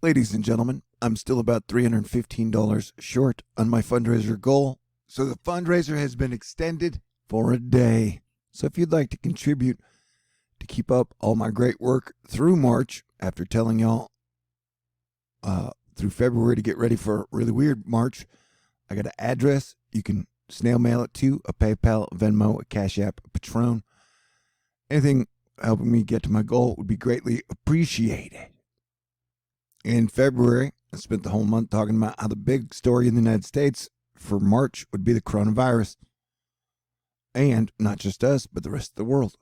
Ladies and gentlemen, I'm still about $315 short on my fundraiser goal, so the fundraiser has been extended for a day. So if you'd like to contribute to keep up all my great work through March, after telling y'all through February to get ready for a really weird March, I got an address. You can snail mail it to, a PayPal, a Venmo, a CashApp, a Patron. Anything helping me get to my goal would be greatly appreciated. In February, I spent the whole month talking about how the big story in the United States for March would be the coronavirus. And not just us, but the rest of the world.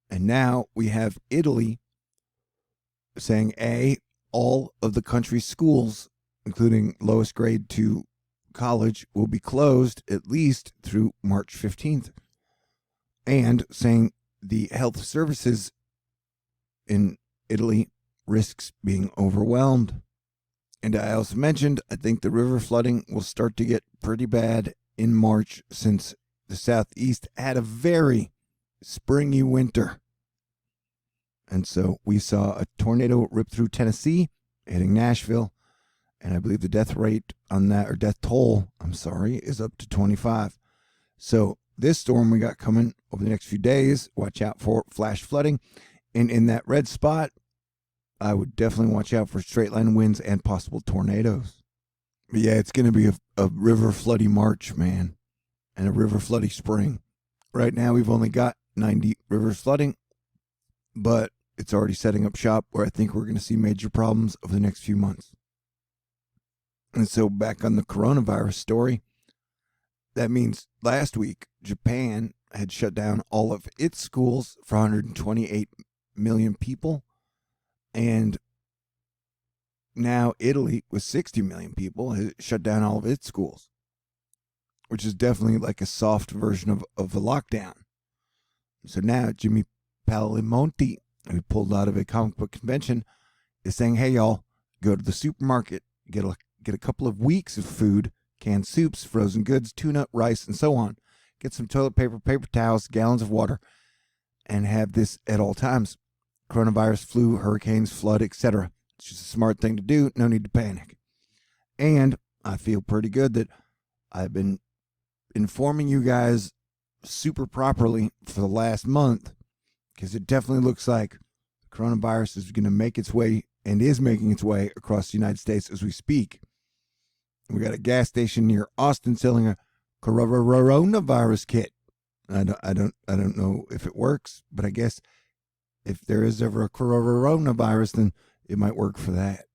And now we have Italy saying, all of the country's schools, including lowest grade to college, will be closed at least through March 15th. And saying the health services in Italy risks being overwhelmed. And I also mentioned, I think the river flooding will start to get pretty bad in March, since the Southeast had a very springy winter. And so we saw a tornado rip through Tennessee, hitting Nashville. And I believe the death rate on that, or death toll, is up to 25. So this storm we got coming over the next few days, watch out for flash flooding. And in that red spot, I would definitely watch out for straight line winds and possible tornadoes. But yeah, it's going to be a river floody March, man, and a river floody spring. Right now, we've only got 90 rivers flooding, but it's already setting up shop where I think we're going to see major problems over the next few months. And so back on the coronavirus story, that means last week, Japan had shut down all of its schools for 128 million people. And now Italy, with 60 million people, has shut down all of its schools, which is definitely like a soft version of a lockdown. So now Jimmy Palimonti, who pulled out of a comic book convention, is saying, hey, y'all, go to the supermarket, get a couple of weeks of food, canned soups, frozen goods, tuna, rice, and so on. Get some toilet paper, paper towels, gallons of water, and have this at all times. Coronavirus, flu, hurricanes, flood, etc. It's just a smart thing to do. No need to panic. And I feel pretty good that I've been informing you guys super properly for the last month, because it definitely looks like coronavirus is going to make its way, and is making its way, across the United States as we speak. We got a gas station near Austin selling a coronavirus kit. I don't know if it works, but I guess if there is ever a coronavirus, then it might work for that.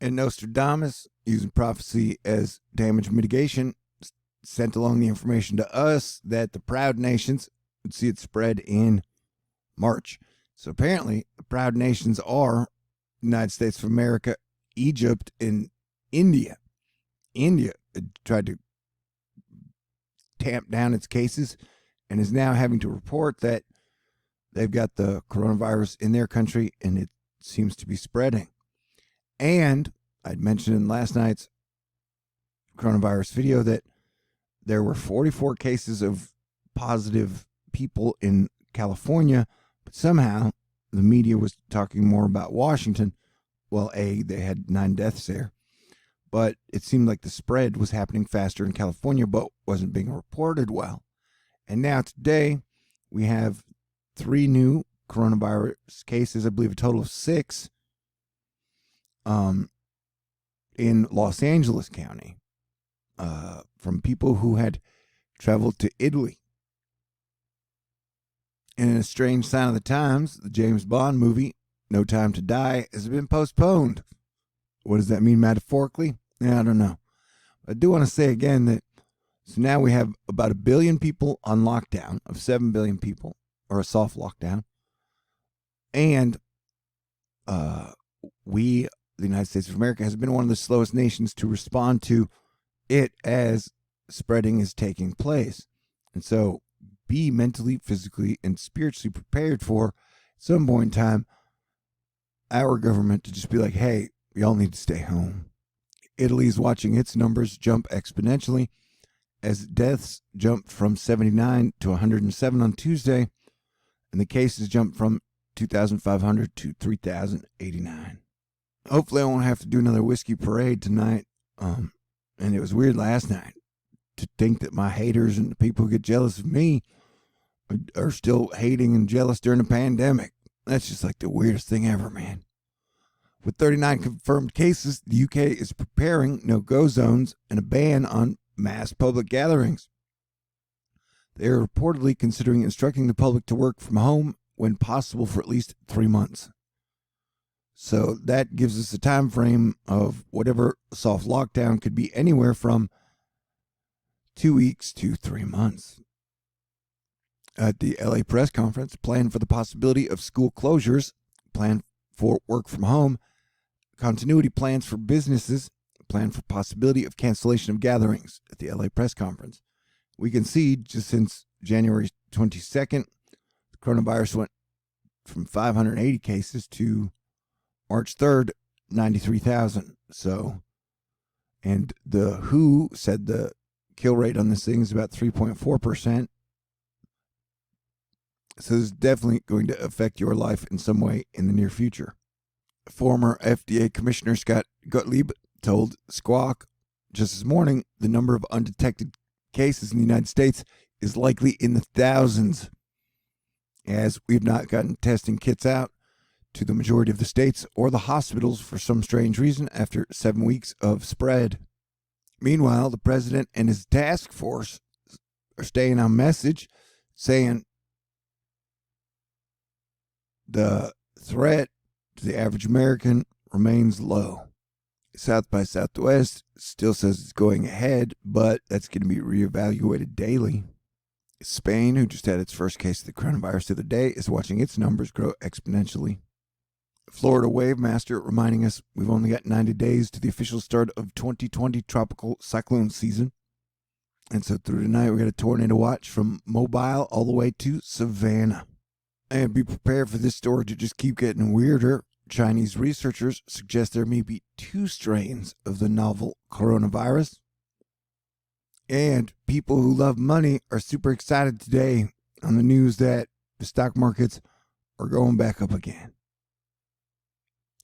And Nostradamus, using prophecy as damage mitigation, sent along the information to us that the proud nations would see it spread in March. So apparently, the proud nations are the United States of America, Egypt, and India. India tried to tamp down its cases and is now having to report that they've got the coronavirus in their country, and it seems to be spreading. And I'd mentioned in last night's coronavirus video that there were 44 cases of positive people in California, but somehow the media was talking more about Washington. Well, they had 9 deaths there, but it seemed like the spread was happening faster in California, but wasn't being reported well. And now today we have 3 new coronavirus cases, I believe a total of 6, in Los Angeles County, from people who had traveled to Italy. And in a strange sign of the times, the James Bond movie, No Time to Die, has been postponed. What does that mean metaphorically? Yeah, I don't know. I do want to say again that, so now we have about 1 billion people on lockdown, of 7 billion people, or a soft lockdown. And the United States of America, has been one of the slowest nations to respond to it as spreading is taking place. And so be mentally, physically, and spiritually prepared for, at some point in time, our government to just be like, hey, we all need to stay home. Italy is watching its numbers jump exponentially as deaths jumped from 79 to 107 on Tuesday, and the cases jumped from 2,500 to 3,089. Hopefully I won't have to do another whiskey parade tonight. And it was weird last night to think that my haters and the people who get jealous of me are still hating and jealous during the pandemic. That's just like the weirdest thing ever, man. With 39 confirmed cases, the UK is preparing no-go zones and a ban on mass public gatherings. They are reportedly considering instructing the public to work from home when possible for at least 3 months. So that gives us a time frame of whatever soft lockdown could be anywhere from 2 weeks to 3 months. At the LA press conference, plan for the possibility of school closures, plan for work from home, continuity plans for businesses, plan for possibility of cancellation of gatherings at the LA press conference. We can see just since January 22nd, the coronavirus went from 580 cases to March 3rd, 93,000. So, and the WHO said the kill rate on this thing is about 3.4%. So this is definitely going to affect your life in some way in the near future. Former FDA Commissioner Scott Gottlieb told Squawk just this morning the number of undetected cases in the United States is likely in the thousands, as we've not gotten testing kits out to the majority of the states or the hospitals for some strange reason after 7 weeks of spread. Meanwhile, the president and his task force are staying on message, saying the threat to the average American remains low. South by Southwest still says it's going ahead, but that's going to be reevaluated daily. Spain, who just had its first case of the coronavirus the other day, is watching its numbers grow exponentially. Florida Wave Master reminding us we've only got 90 days to the official start of 2020 tropical cyclone season. And so through tonight, we got a tornado watch from Mobile all the way to Savannah. And be prepared for this story to just keep getting weirder. Chinese researchers suggest there may be 2 strains of the novel coronavirus. And people who love money are super excited today on the news that the stock markets are going back up again.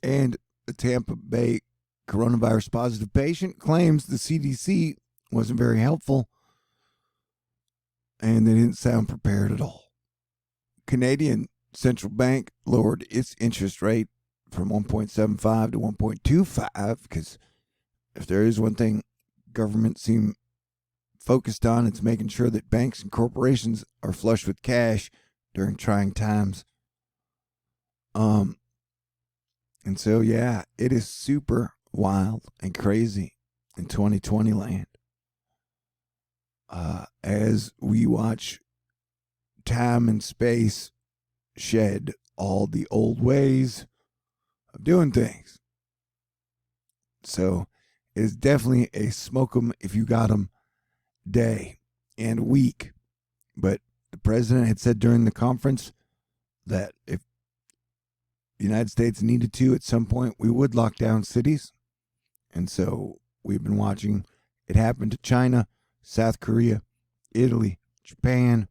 And a Tampa Bay coronavirus positive patient claims the CDC wasn't very helpful and they didn't sound prepared at all. Canadian Central Bank lowered its interest rate from 1.75 to 1.25 because if there is one thing governments seem focused on, it's making sure that banks and corporations are flush with cash during trying times. And so, yeah, it is super wild and crazy in 2020 land. As we watch time and space shed all the old ways of doing things. So it is definitely a smoke 'em if you got 'em day and week. But the president had said during the conference that if the United States needed to at some point, we would lock down cities. And so we've been watching it happen to China, South Korea, Italy, Japan.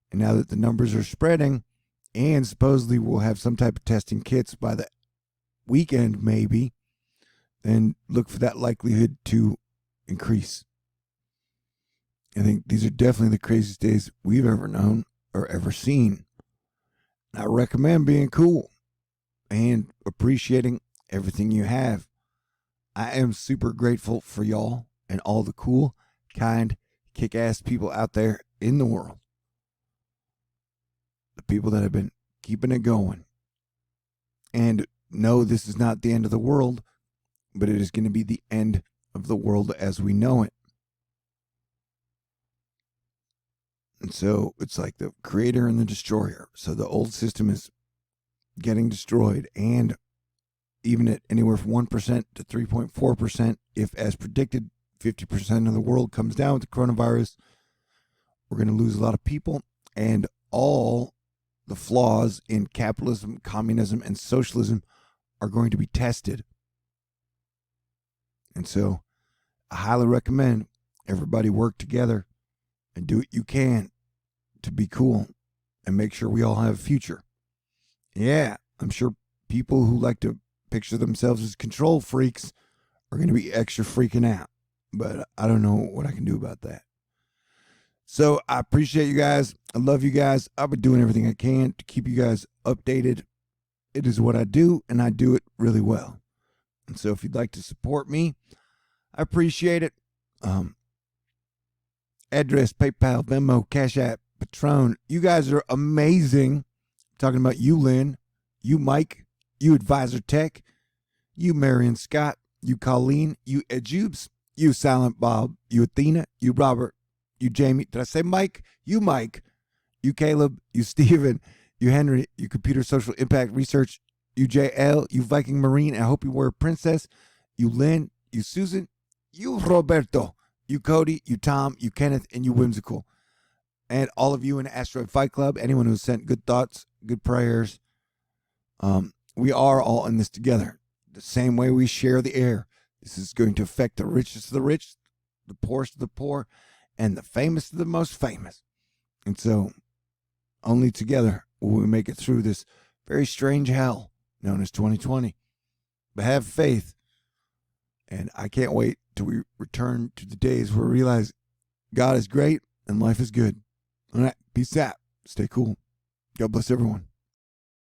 And now that the numbers are spreading, and supposedly we'll have some type of testing kits by the weekend maybe, then look for that likelihood to increase. I think these are definitely the craziest days we've ever known or ever seen. I recommend being cool and appreciating everything you have. I am super grateful for y'all and all the cool, kind, kick-ass people out there in the world. The people that have been keeping it going. And no, this is not the end of the world, but it is going to be the end of the world as we know it. And so it's like the creator and the destroyer. So the old system is getting destroyed, and even at anywhere from 1% to 3.4%, if as predicted, 50% of the world comes down with the coronavirus, we're going to lose a lot of people, and all the flaws in capitalism, communism, and socialism are going to be tested. And so I highly recommend everybody work together and do what you can to be cool and make sure we all have a future. Yeah, I'm sure people who like to picture themselves as control freaks are going to be extra freaking out. But I don't know what I can do about that. So I appreciate you guys. I love you guys. I've been doing everything I can to keep you guys updated. It is what I do, and I do it really well. And so if you'd like to support me, I appreciate it. Address, PayPal, Venmo, Cash App, Patron. You guys are amazing. I'm talking about you, Lynn, you, Mike, you, Advisor Tech, you, Marion Scott, you, Colleen, you, Edjubes, you, Silent Bob, you, Athena, you, Robert, you, Jamie. Did I say Mike? You, Mike, you, Caleb, you, Steven, you, Henry, you, Computer Social Impact Research, you, JL, you, Viking Marine, I hope you were a princess, you, Lynn, you, Susan, you, Roberto, you, Cody, you, Tom, you, Kenneth, and you, Whimsical. And all of you in Asteroid Fight Club, anyone who sent good thoughts, good prayers. We are all in this together. The same way we share the air. This is going to affect the richest of the rich, the poorest of the poor, and the famous of the most famous. And so, only together will we make it through this very strange hell known as 2020. But have faith. And I can't wait till we return to the days where we realize God is great and life is good. All right, peace out. Stay cool. God bless everyone.